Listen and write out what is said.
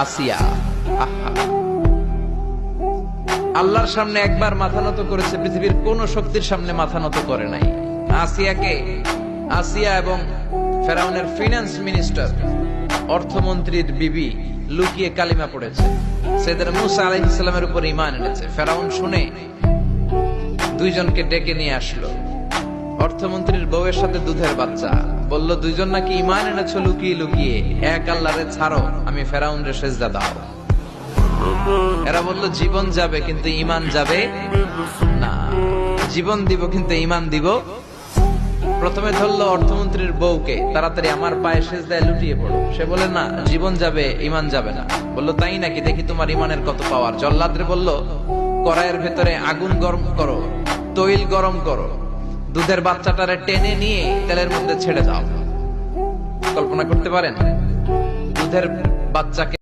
আসিয়া। আহা, আল্লাহর সামনে একবার মাথা নত করেছে, পৃথিবীর কোন শক্তির সামনে মাথা নত করে নাই। আসিয়া এবং ফেরাউনের ফিনান্স মিনিস্টার, অর্থমন্ত্রীর বিবি লুকিয়ে কালিমা পড়েছে, সাইয়েদনা মূসা আলাইহিস সালামের উপর ঈমান এনেছে। ফেরাউন শুনে দুইজনকে ডেকে নিয়ে আসলো। অর্থমন্ত্রীর বউয়ের সাথে দুধের বাচ্চা, বলল দুইজন নাকি ঈমান এনেছো লুকিয়ে লুকিয়ে, এক আল্লাহরে ছাড়ো, আমি ফেরাউনরে সেজদা দাও। এরা বলল জীবন যাবে কিন্তু ঈমান যাবে না, জীবন দিব কিন্তু ঈমান দিব। প্রথমে ধরলো অর্থমন্ত্রীর বউকে, তাড়াতাড়ি আমার পায়ে সেজদায় লুটিয়ে পড়ো। সে বলে না, জীবন যাবে ঈমান যাবে না। বলল তাই নাকি, দেখি তোমার ঈমানের কত পাওয়ার। জল্লাদরে বলল কড়াইয়ের ভেতরে আগুন গরম করো, তৈল গরম করো, দুধের বাচ্চাটারে টেনে নিয়ে তেলের মধ্যে ছেড়ে দাও। কল্পনা করতে পারেন দুধের বাচ্চাকে